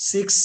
6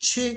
6,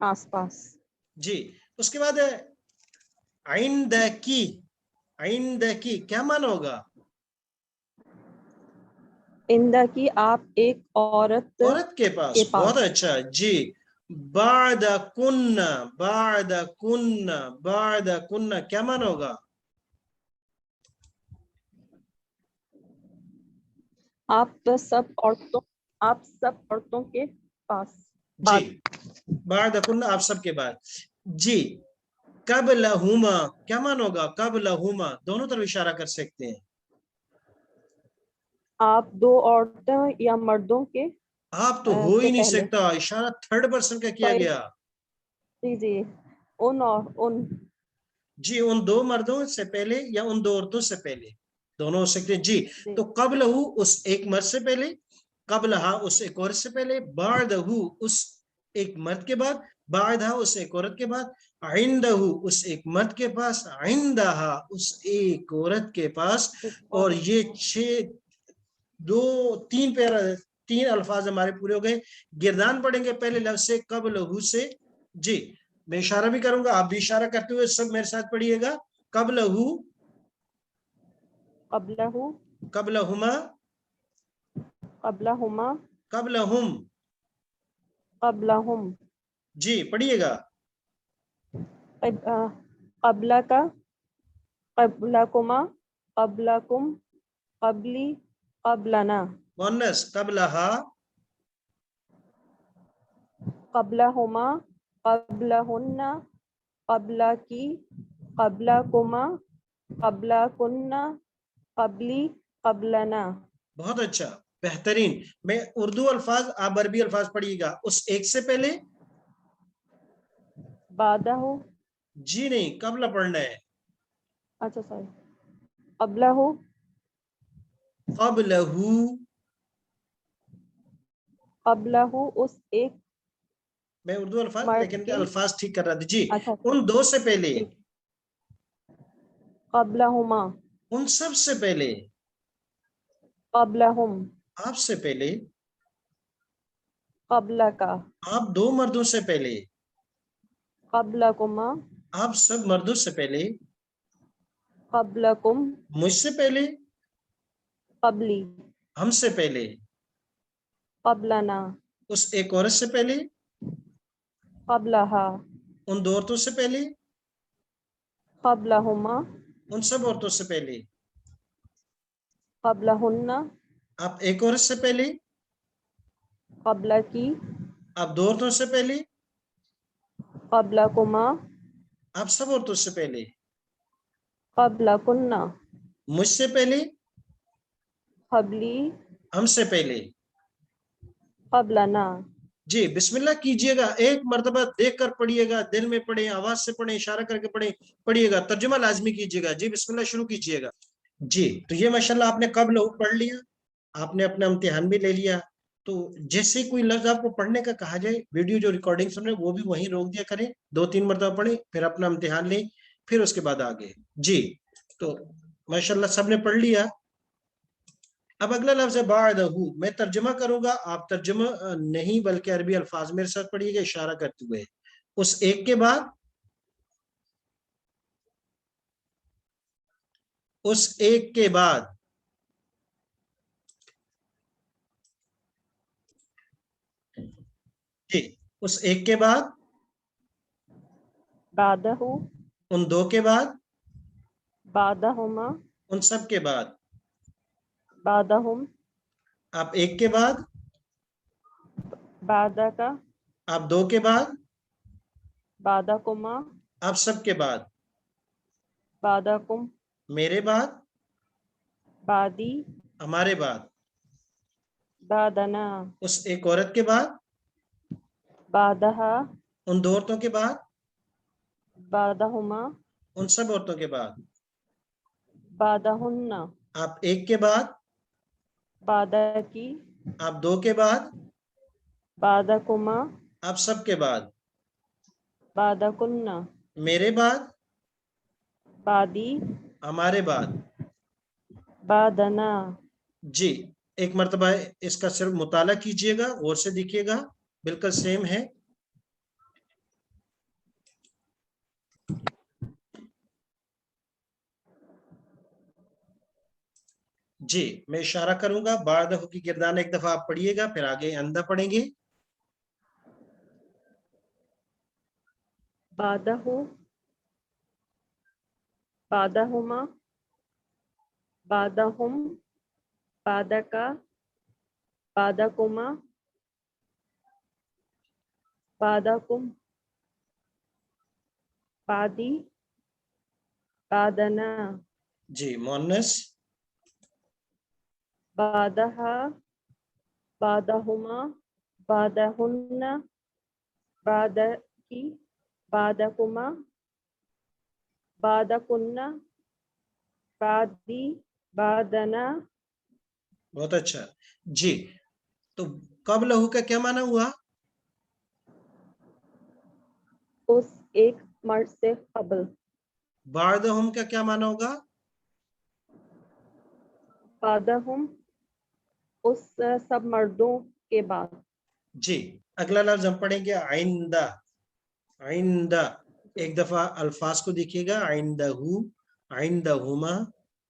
آس پاس. جی. اس کے بعد عندکی. عندکی کیا معنی ہوگا؟ اندہ کی آپ ایک عورت عورت کے پاس. کے پاس. بہت اچھا. جی. بعد کن. بعد کن. بعد کن کیا معنی ہوگا؟ آپ سب عورتوں کے پاس. جی. بعد کن آپ سب کے بعد. جی. قبلہما کیا معنی ہوگا؟ قبلہما دونوں طرف اشارہ کر سکتے ہیں. آپ دو عورتوں یا مردوں کے آپ تو ہو ہی سے نہیں پہلے. سکتا. اشارہ تھرڈ پرسن کا کیا گیا. جی ان اور ان. جی. ان دو مردوں سے پہلے یا ان دو عورتوں سے پہلے دونوں ہو سکتے ہیں. جی. تو قبلہ اس ایک مرد سے پہلے، قبلہا اس ایک عورت سے پہلے، بعدہ اس ایک مرد کے بعد، بعدہا اس ایک عورت کے بعد، عندہ اس ایک مرد کے پاس، عندہا اس ایک عورت کے پاس. اور یہ تین الفاظ ہمارے پورے ہو گئے. گردان پڑھیں گے پہلے لفظ سے قبلہ سے. جی. میں اشارہ بھی کروں گا، آپ بھی اشارہ کرتے ہوئے سب میرے ساتھ پڑھیے گا. قبلہ، قبلہ، قبلہما، قبلہما، قبلہم. قبلہم. جی پڑھیے گا. قبلہ کا، قبلکما، قبلکم، قبلی، قبلنا. مؤنث. قبلہا، قبلہما، قبلہن، قبلکی، قبلکما، قبلکن، قبلی، قبلنا. بہت اچھا، بہترین. میں اردو الفاظ، آپ عربی الفاظ پڑھیے گا. اس ایک سے پہلے. بعدہ. جی نہیں، قبلہ پڑھنا ہے. اچھا سوری. قبلہ، قبلہ. قبلہ اس ایک میں اردو الفاظ مرد لیکن کے. الفاظ ٹھیک کر رہا تھا. جی. اچھا ان دو سے پہلے. ٹھیک. قبلہما، ان سب سے پہلے. قبلہم، آپ سے پہلے. قبلکا، آپ دو مردوں سے پہلے. قبلکما، آپ سب مردوں سے پہلے. قبلکم، مجھ سے پہلے. قبلی، ہم سے پہلے. قبلنا، اس ایک عورت سے پہلے. قبلہا، ان دو عورتوں سے پہلے. قبلہما، ان سب عورتوں سے پہلے. قبلہن، آپ ایک عورت سے پہلے. قبلکی، آپ دو عورتوں سے پہلے. قبلکما، آپ سب عورتوں سے پہلے. قبلکن، مجھ سے پہلے. قبلی، ہم سے پہلے. قبلنا. جی. بسم اللہ کیجئے گا. ایک مرتبہ دیکھ کر پڑھیے گا، دل میں پڑھیں، آواز سے پڑھیں، اشارہ کر کے پڑھیں، پڑھیے گا. ترجمہ لازمی کیجئے گا. جی بسم اللہ شروع کیجئے گا. جی. تو یہ ماشاءاللہ آپ نے قبل پڑھ لیا، آپ نے اپنا امتحان بھی لے لیا. تو جیسے کوئی لفظ آپ کو پڑھنے کا کہا جائے، ویڈیو جو ریکارڈنگ سن رہے ہیں وہ بھی وہیں روک دیا کریں، 2-3 مرتبہ پڑھیں، پھر اپنا امتحان لیں، پھر اس کے بعد آگے. جی. تو ماشاءاللہ سب نے پڑھ لیا. اب اگلا لفظ ہے بعدہ. میں ترجمہ کروں گا، آپ ترجمہ نہیں بلکہ عربی الفاظ میرے ساتھ پڑھیے گا اشارہ کرتے ہوئے. اس ایک کے بعد. اس ایک کے بعد. جی. اس ایک کے بعد. بعدہ، ان دو کے بعد. بعدہما، ان سب کے بعد. بعدہم، آپ ایک کے بعد. بعدکا، آپ دو کے بعد. بعدکما، آپ سب کے بعد. بعدکم، میرے بعد. بعدی، ہمارے بعد. بعدنا، اس ایک عورت کے بعد. بعدہا، ان دو عورتوں کے بعد. بعدہما، ان سب عورتوں کے بعد. بعدہن، آپ ایک کے بعد. بعدکی، آپ دو کے بعد. بعدکما، آپ سب کے بعد. بعدکن، میرے بعد. بعدی، ہمارے بعد. بعدنا. جی. ایک مرتبہ اس کا صرف مطالعہ کیجئے گا، غور سے دیکھیے گا، بالکل سیم ہے. جی میں اشارہ کروں گا، بعدہ کی گردان ایک دفعہ آپ پڑھیے گا، پھر آگے اندہ پڑھیں گے. بعدہ، بعدہما، بعدہم، بعدکا، بعدکما، بعدکم، بعدی، بعدنا، جی مؤنث. بعدہا، بعدہما، بعدہن، بعدکی، بعدکما، بعدکن، بعدی، بعدنا. بہت اچھا. جی تو قبلہ کا کیا معنی ہوا؟ اس ایک مرد سے قبل. بعدہم کا کیا معنی ہوگا؟ بعدہم اس سب مردوں کے بعد. جی اگلا لفظ ہم پڑھیں گے آئندہ. آئندہ ایک دفعہ الفاظ کو دیکھیے گا، آئندہ، آئندہما،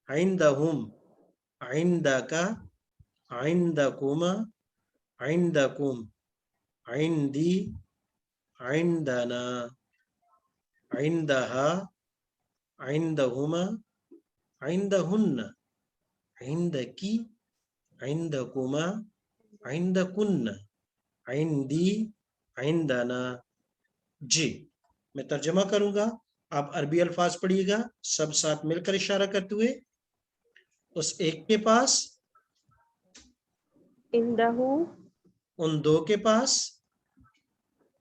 آئندہم، آئندکا، آئندکما، عندکم، عندی، عندنا، عندها، عندهما، عندهن، عندك، عندكما، عندكن، عندي، عندنا. جی میں ترجمہ کروں گا، آپ عربی الفاظ پڑھیے گا، سب ساتھ مل کر اشارہ کرتے ہوئے. اس ایک کے پاس، عندہو، ان دو کے پاس،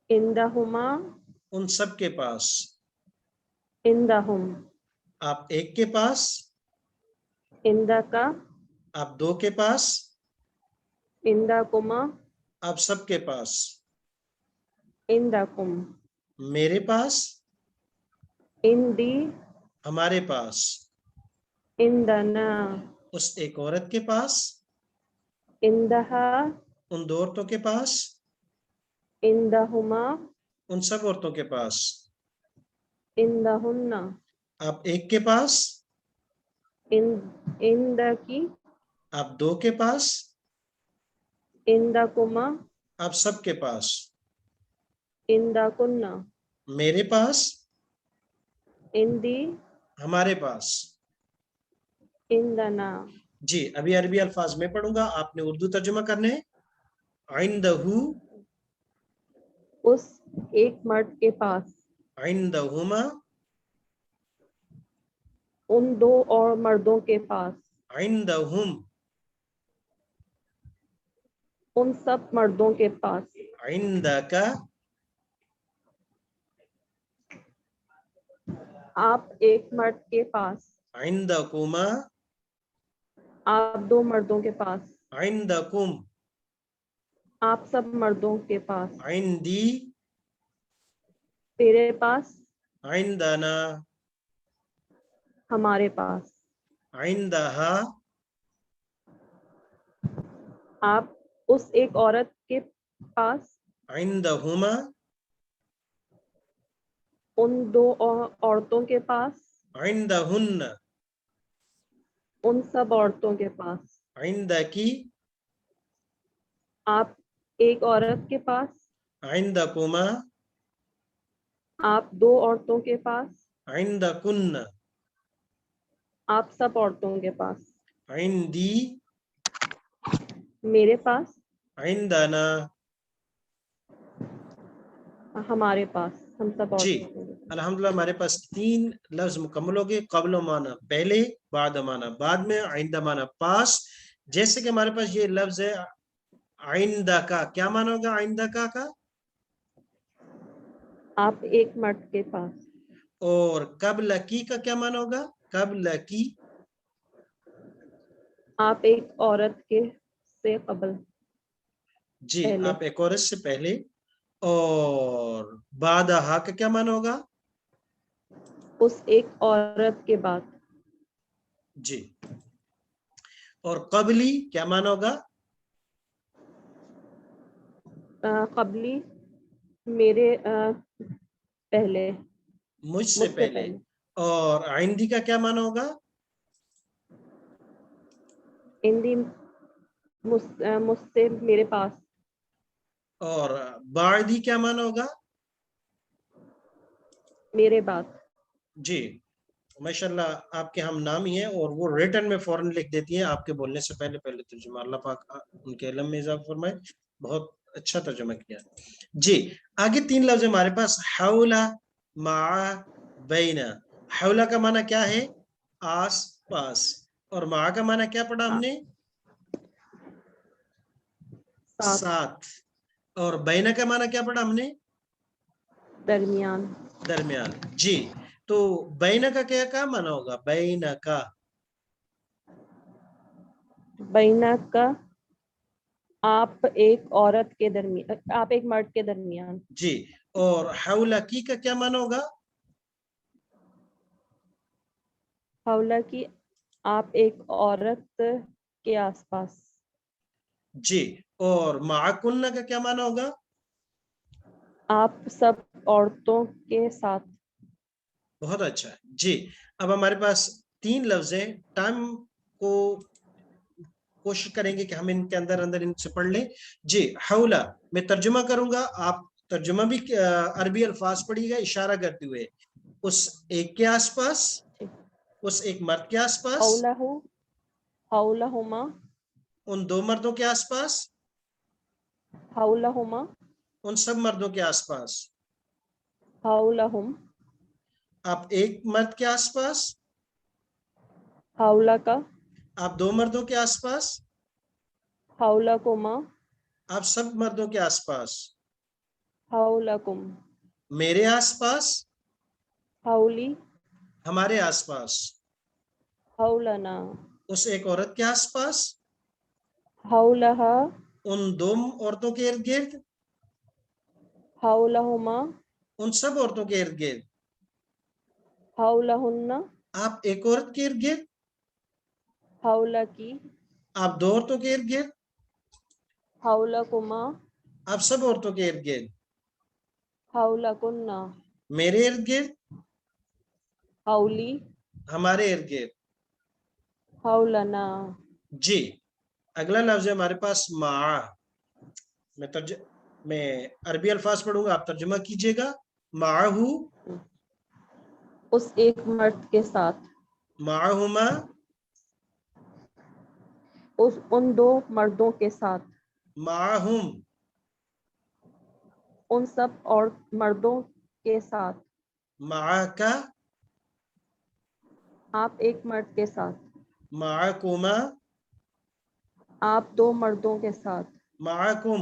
عندہما، ان سب کے پاس. عندہم، آپ ایک کے پاس، عندکا، آپ دو کے پاس، عندکما، آپ سب کے پاس. عندکم، میرے پاس، عندی، ہمارے پاس. عندنا، اس ایک عورت کے پاس، عندہا، ان دو عورتوں کے پاس، عندہما، ان سب عورتوں کے پاس. عندہن، آپ ایک کے پاس، عندکی، آپ دو کے پاس، عندکما، آپ سب کے پاس. عندکن، میرے پاس، عندی، ہمارے پاس. عندنا. جی ابھی عربی الفاظ میں پڑھوں گا، آپ نے اردو ترجمہ کرنے. عندہو، اس ایک مرد کے پاس، عندہما، ان دو اور مردوں کے پاس، عندہم، ان سب مردوں کے پاس، عندکا، آپ ایک مرد کے پاس، عندکما، آپ دو مردوں کے پاس، عندکم، آپ سب مردوں کے پاس، عندی، تیرے پاس، عندنا، ہمارے پاس، عندها، آپ اس ایک عورت کے پاس، عندهما، ان دو عورتوں کے پاس، عندهن، ان سب عورتوں کے پاس، عندك، آپ ایک عورت کے پاس، عندكما، آپ دو عورتوں کے پاس، عندكن، آپ سب عورتوں کے پاس، عندي، میرے پاس، عندنا. ہمارے پاس، ہم سب جی عورتوں کے پاس. الحمدللہ ہمارے پاس 3 لفظ مکمل ہو گئے. قبل معنی پہلے، بعد معنی بعد میں، آئندہ معنی پاس. جیسے کہ ہمارے پاس یہ لفظ ہے آئندہ کا، کیا معنی ہوگا آئندہ کا؟ آپ ایک مرد کے پاس. اور قبل کی کا کیا معنی ہوگا؟ قبل کی، آپ ایک عورت کے سے قبل، جی پہلے. آپ ایک عورت سے پہلے. اور بعد ہا کا کیا معنی ہوگا؟ اس ایک عورت کے بعد. جی اور قبلی کیا معنی ہوگا؟ قبلی، میرے پہلے، مجھ سے پہلے. اور آئندی کا کیا معنی ہوگا؟ عندی مجھ سے میرے پاس. اور بعدی کیا معنی ہوگا؟ میرے بعد. جی ماشاءاللہ آپ کے ہم نام ہی ہیں اور وہ ریٹن میں فوراً لکھ دیتی ہیں آپ کے بولنے سے پہلے ترجمہ. اللہ پاک ان کے علم میں اضافہ فرمائے. بہت اچھا ترجمہ کیا. جی آگے 3 لفظ ہمارے پاس. حولا، مع، بینا. حولا کا معنی کیا ہے؟ آس پاس. اور مع کا معنی کیا پڑھا ہم نے؟ ساتھ. اور بینا کا معنی کیا پڑھا ہم نے؟ درمیان. درمیان. جی تو بینا کا کیا معنی ہوگا؟ بینا کا. بینا کا آپ ایک عورت کے درمیان، آپ ایک مرد کے درمیان. جی اور حولا کی کا کیا معنی ہوگا؟ حولا کی آپ ایک عورت کے آس پاس. جی اور مع کنہ کا کیا معنی ہوگا؟ آپ سب عورتوں کے ساتھ. بہت اچھا. جی اب ہمارے پاس 3 لفظ ہیں. ٹائم کو کوشش کریں گے کہ ہم ان کے اندر ان سے پڑھ لیں. جی حولا میں ترجمہ کروں گا، آپ ترجمہ بھی عربی الفاظ پڑھیے گا اشارہ کرتے ہوئے. اس ایک کے آس پاس، اس ایک مرد کے آس پاس، حولہما، ان 2 مردوں کے آس پاس، حولہما، ان سب مردوں کے آس پاس. حولہم، آپ ایک مرد کے آس پاس، حولکا، آپ 2 مردوں کے آس پاس، حولکما، آپ سب مردوں کے آس پاس. حولکم، میرے آس پاس، حولی، ہمارے آس پاس. حولنا، اس ایک عورت کے آس پاس، حولہا، ان 2 عورتوں کے ارد گرد، حولہما، ان سب عورتوں کے ارد گرد. حولہن، آپ ایک عورت کے ارد گرد، حولکی، آپ 2 عورتوں کے ارد گرد، حولکما، آپ سب عورتوں کے ارد گرد. حولکن، میرے ارد گرد، حولی، ہمارے ارد گرد. حولنا. جی اگلا لفظ ہے ہمارے پاس مع. میں عربی الفاظ پڑھوں گا، آپ ترجمہ کیجئے گا. معہو، اس ایک مرد کے ساتھ. معہما، ان 2 مردوں کے ساتھ. معہم، ان سب اور مردوں کے ساتھ. معکا، آپ ایک مرد کے ساتھ. معکما، آپ 2 مردوں کے ساتھ. معکم،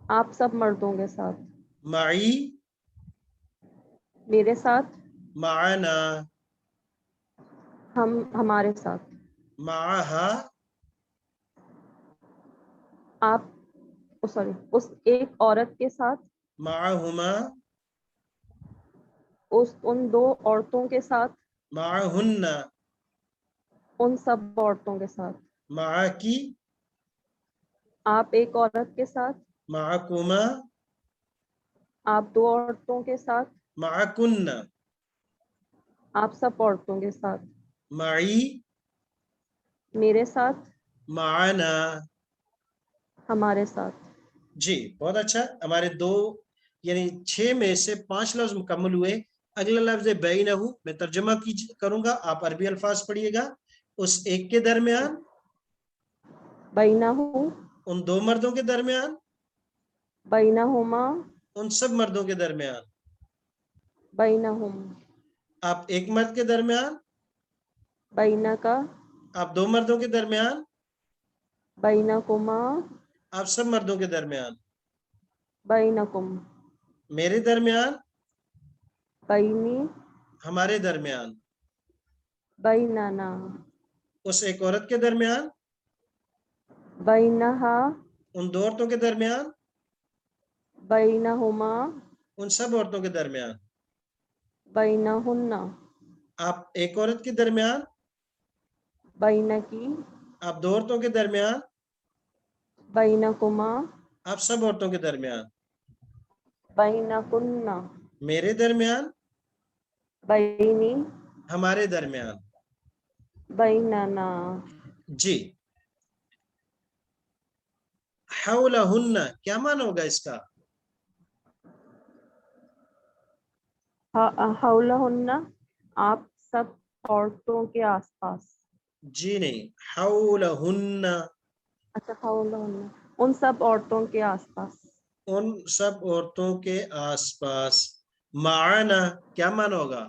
آپ سب مردوں کے ساتھ. معی، میرے ساتھ. معنا، ہمارے ساتھ. معہا، آپ اس ایک عورت کے ساتھ. معہما، ان 2 عورتوں کے ساتھ. معہن، ان سب عورتوں کے ساتھ. معکی، آپ ایک عورت کے ساتھ. معکما، آپ 2 عورتوں کے ساتھ. معکن، آپ سب عورتوں کے ساتھ. معی، میرے ساتھ. معنا. ہمارے ساتھ. جی بہت اچھا. ہمارے 2 یعنی 6 میں سے 5 لفظ مکمل ہوئے. اگلا لفظ ہے بینہو. میں ترجمہ کروں گا، آپ عربی الفاظ پڑھیے گا. اس ایک کے درمیان، بینہو، ان 2 مردوں کے درمیان، بینہما، ان سب مردوں کے درمیان. بینہم، آپ ایک مرد کے درمیان، بینکا، آپ 2 مردوں کے درمیان، بینکما، آپ سب مردوں کے درمیان. بینکم، میرے درمیان، بینی، ہمارے درمیان. بیننا، اس ایک عورت کے درمیان، بینہا، ان 2 عورتوں کے درمیان، بینہما، ان سب عورتوں کے درمیان. بینہن، آپ ایک عورت کے درمیان، بینکی، آپ 2 عورتوں کے درمیان، بینکما، آپ سب عورتوں کے درمیان. بینکن، میرے درمیان، بینی، ہمارے درمیان. بیننا. جی حولہن کیا معنی ہوگا اس کا؟ حولہن آپ سب عورتوں کے آس پاس. جی نہیں، حولہن اچھا حولہن ان سب عورتوں کے آس پاس. ان سب عورتوں کے آس پاس. معنا کیا معنی ہوگا؟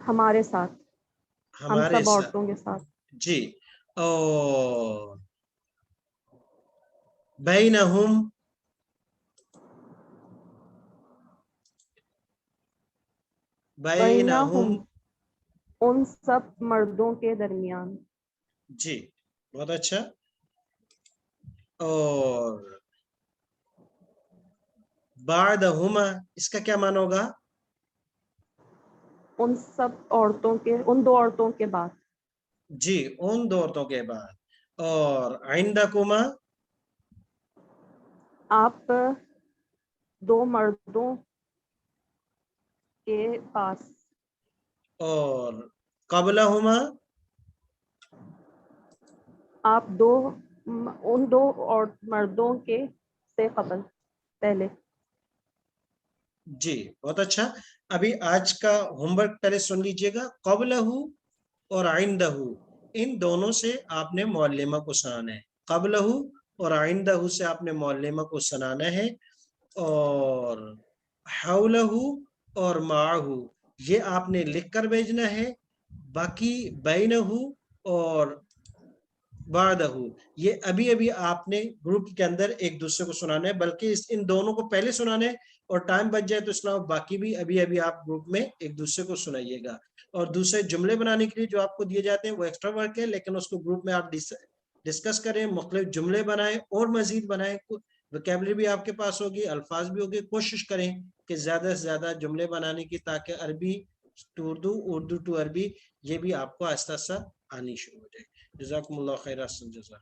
ہمارے ساتھ، ہم ہمارے سب ساتھ. عورتوں کے ساتھ. جی. اور بینہم بینہم بینہم ان سب مردوں کے درمیان. جی بہت اچھا. اور بعدہما اس کا کیا معنی ہوگا؟ ان سب عورتوں کے، ان دو عورتوں کے بعد. جی ان دو عورتوں کے بعد. اور عندکما آپ دو مردوں کے پاس. اور قبلہما آپ ان دو اور مردوں کے سے قبل، پہلے. جی بہت اچھا. ابھی آج کا ہوم ورک پہلے سن لیجئے گا. قبلہ اور عندہ ان دونوں سے آپ نے معلمہ کو سنانا ہے. قبلہ اور عندہ سے آپ نے معلمہ کو سنانا ہے. اور حولہ اور معہ یہ آپ نے لکھ کر بھیجنا ہے. باقی بینہ اور بعدہ یہ ابھی ابھی آپ نے گروپ کے اندر ایک دوسرے کو سنانا ہے، بلکہ ان دونوں کو پہلے سنانا ہے. اور ٹائم بچ جائے تو اسلام باقی بھی ابھی ابھی آپ گروپ میں ایک دوسرے کو سنائیے گا. اور دوسرے جملے بنانے کے لیے جو آپ کو دیے جاتے ہیں وہ ایکسٹرا ورک ہے، لیکن اس کو گروپ میں آپ ڈسکس کریں، مختلف جملے بنائیں اور مزید بنائیں. وکیبلری بھی آپ کے پاس ہوگی، الفاظ بھی ہوگی. کوشش کریں کہ زیادہ سے زیادہ جملے بنانے کی، تاکہ عربی ٹو اردو، اردو ٹو عربی یہ بھی آپ کو آہستہ آہستہ آنی شروع ہو جائے. جزاکم اللہ خیر. احسن جزا.